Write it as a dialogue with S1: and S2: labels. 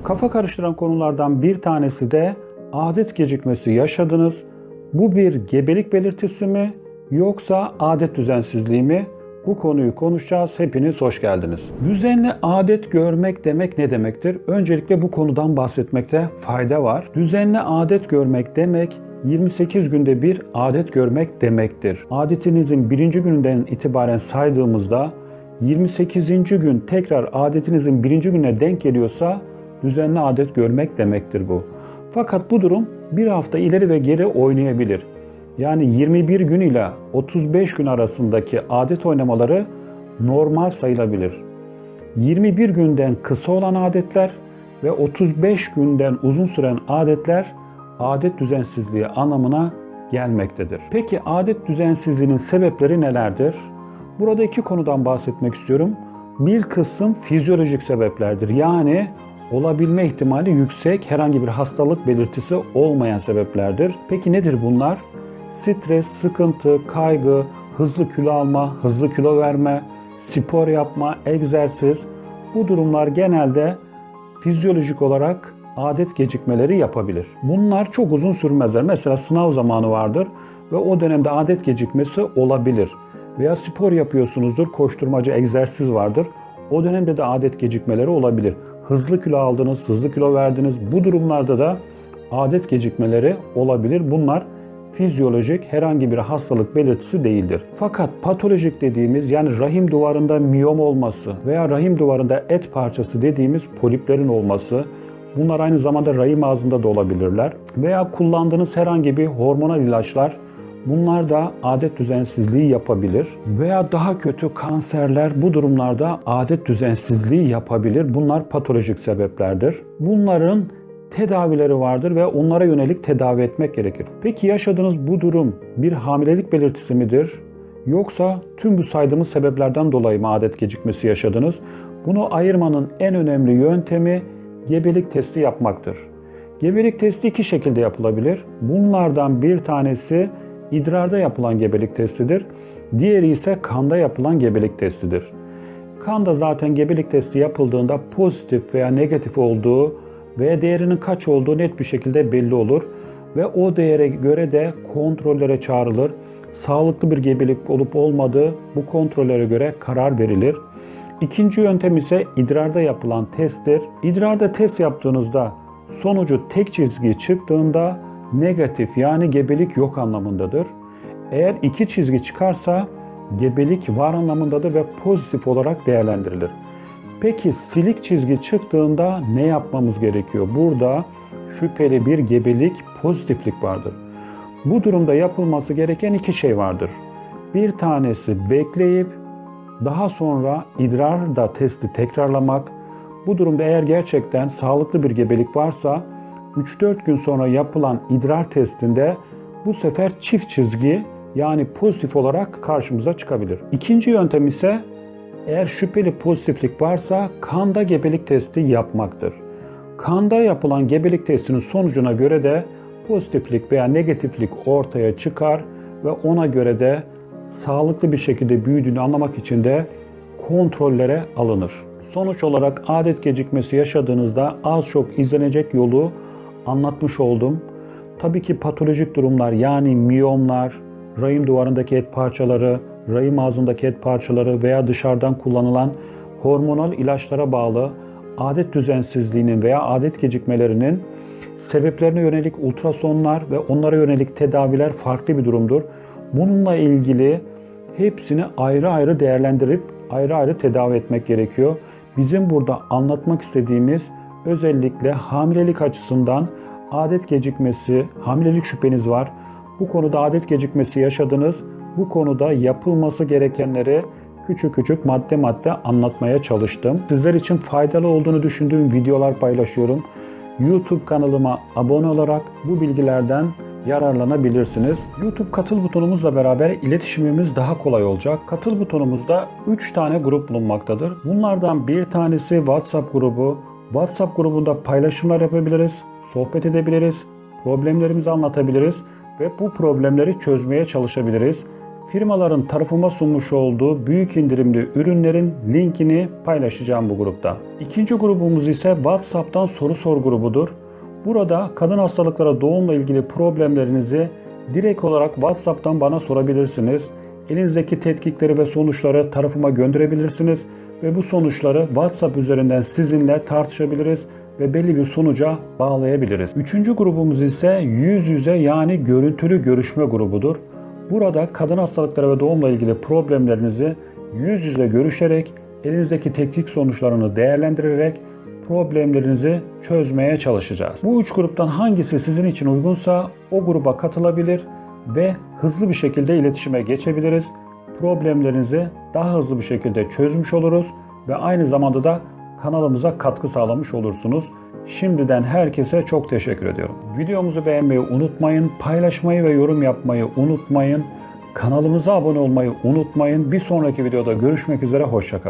S1: Kafa karıştıran konulardan bir tanesi de adet gecikmesi yaşadınız. Bu bir gebelik belirtisi mi yoksa adet düzensizliği mi? Bu konuyu konuşacağız. Hepiniz hoş geldiniz. Düzenli adet görmek demek ne demektir? Öncelikle bu konudan bahsetmekte fayda var. Düzenli adet görmek demek 28 günde bir adet görmek demektir. Adetinizin birinci gününden itibaren saydığımızda 28. gün tekrar adetinizin birinci gününe denk geliyorsa düzenli adet görmek demektir bu. Fakat bu durum bir hafta ileri ve geri oynayabilir. Yani 21 gün ile 35 gün arasındaki adet oynamaları normal sayılabilir. 21 günden kısa olan adetler ve 35 günden uzun süren adetler adet düzensizliği anlamına gelmektedir. Peki adet düzensizliğinin sebepleri nelerdir? Burada iki konudan bahsetmek istiyorum. Bir kısım fizyolojik sebeplerdir. Yani olabilme ihtimali yüksek, herhangi bir hastalık belirtisi olmayan sebeplerdir. Peki nedir bunlar? Stres, sıkıntı, kaygı, hızlı kilo alma, hızlı kilo verme, spor yapma, egzersiz. Bu durumlar genelde fizyolojik olarak adet gecikmeleri yapabilir. Bunlar çok uzun sürmezler. Mesela sınav zamanı vardır ve o dönemde adet gecikmesi olabilir. Veya spor yapıyorsunuzdur, koşturmaca, egzersiz vardır. O dönemde de adet gecikmeleri olabilir. Hızlı kilo aldınız, hızlı kilo verdiniz. Bu durumlarda da adet gecikmeleri olabilir. Bunlar fizyolojik herhangi bir hastalık belirtisi değildir. Fakat patolojik dediğimiz, yani rahim duvarında miyom olması veya rahim duvarında et parçası dediğimiz poliplerin olması, bunlar aynı zamanda rahim ağzında da olabilirler. Veya kullandığınız herhangi bir hormonal ilaçlar, bunlar da adet düzensizliği yapabilir. Veya daha kötü kanserler bu durumlarda adet düzensizliği yapabilir. Bunlar patolojik sebeplerdir. Bunların tedavileri vardır ve onlara yönelik tedavi etmek gerekir. Peki yaşadığınız bu durum bir hamilelik belirtisi midir? Yoksa tüm bu saydığımız sebeplerden dolayı mı adet gecikmesi yaşadınız? Bunu ayırmanın en önemli yöntemi gebelik testi yapmaktır. Gebelik testi iki şekilde yapılabilir. Bunlardan bir tanesi idrarda yapılan gebelik testidir. Diğeri ise kanda yapılan gebelik testidir. Kanda zaten gebelik testi yapıldığında pozitif veya negatif olduğu ve değerinin kaç olduğu net bir şekilde belli olur. Ve o değere göre de kontrollere çağrılır. Sağlıklı bir gebelik olup olmadığı bu kontrollere göre karar verilir. İkinci yöntem ise idrarda yapılan testtir. İdrarda test yaptığınızda sonucu tek çizgi çıktığında negatif, yani gebelik yok anlamındadır. Eğer iki çizgi çıkarsa gebelik var anlamındadır ve pozitif olarak değerlendirilir. Peki silik çizgi çıktığında ne yapmamız gerekiyor? Burada şüpheli bir gebelik, pozitiflik vardır. Bu durumda yapılması gereken iki şey vardır. Bir tanesi bekleyip daha sonra idrarda testi tekrarlamak. Bu durumda eğer gerçekten sağlıklı bir gebelik varsa 3-4 gün sonra yapılan idrar testinde bu sefer çift çizgi, yani pozitif olarak karşımıza çıkabilir. İkinci yöntem ise eğer şüpheli pozitiflik varsa kanda gebelik testi yapmaktır. Kanda yapılan gebelik testinin sonucuna göre de pozitiflik veya negatiflik ortaya çıkar ve ona göre de sağlıklı bir şekilde büyüdüğünü anlamak için de kontrollere alınır. Sonuç olarak adet gecikmesi yaşadığınızda az çok izlenecek yolu anlatmış oldum. Tabii ki patolojik durumlar, yani miyomlar, rahim duvarındaki et parçaları, rahim ağzındaki et parçaları veya dışarıdan kullanılan hormonal ilaçlara bağlı adet düzensizliğinin veya adet gecikmelerinin sebeplerine yönelik ultrasonlar ve onlara yönelik tedaviler farklı bir durumdur. Bununla ilgili hepsini ayrı ayrı değerlendirip ayrı ayrı tedavi etmek gerekiyor. Bizim burada anlatmak istediğimiz özellikle hamilelik açısından adet gecikmesi, hamilelik şüpheniz var. Bu konuda adet gecikmesi yaşadınız. Bu konuda yapılması gerekenleri küçük küçük madde madde anlatmaya çalıştım. Sizler için faydalı olduğunu düşündüğüm videolar paylaşıyorum. YouTube kanalıma abone olarak bu bilgilerden yararlanabilirsiniz. YouTube katıl butonumuzla beraber iletişimimiz daha kolay olacak. Katıl butonumuzda 3 tane grup bulunmaktadır. Bunlardan bir tanesi WhatsApp grubu. WhatsApp grubunda paylaşımlar yapabiliriz, sohbet edebiliriz, problemlerimizi anlatabiliriz ve bu problemleri çözmeye çalışabiliriz. Firmaların tarafıma sunmuş olduğu büyük indirimli ürünlerin linkini paylaşacağım bu grupta. İkinci grubumuz ise WhatsApp'tan soru sor grubudur. Burada kadın hastalıklara doğumla ilgili problemlerinizi direkt olarak WhatsApp'tan bana sorabilirsiniz. Elinizdeki tetkikleri ve sonuçları tarafıma gönderebilirsiniz ve bu sonuçları WhatsApp üzerinden sizinle tartışabiliriz ve belli bir sonuca bağlayabiliriz. Üçüncü grubumuz ise yüz yüze yani görüntülü görüşme grubudur. Burada kadın hastalıkları ve doğumla ilgili problemlerinizi yüz yüze görüşerek, elinizdeki tetkik sonuçlarını değerlendirerek problemlerinizi çözmeye çalışacağız. Bu üç gruptan hangisi sizin için uygunsa o gruba katılabilir ve hızlı bir şekilde iletişime geçebiliriz. Problemlerinizi daha hızlı bir şekilde çözmüş oluruz ve aynı zamanda da kanalımıza katkı sağlamış olursunuz. Şimdiden herkese çok teşekkür ediyorum. Videomuzu beğenmeyi unutmayın, paylaşmayı ve yorum yapmayı unutmayın. Kanalımıza abone olmayı unutmayın. Bir sonraki videoda görüşmek üzere, hoşça kalın.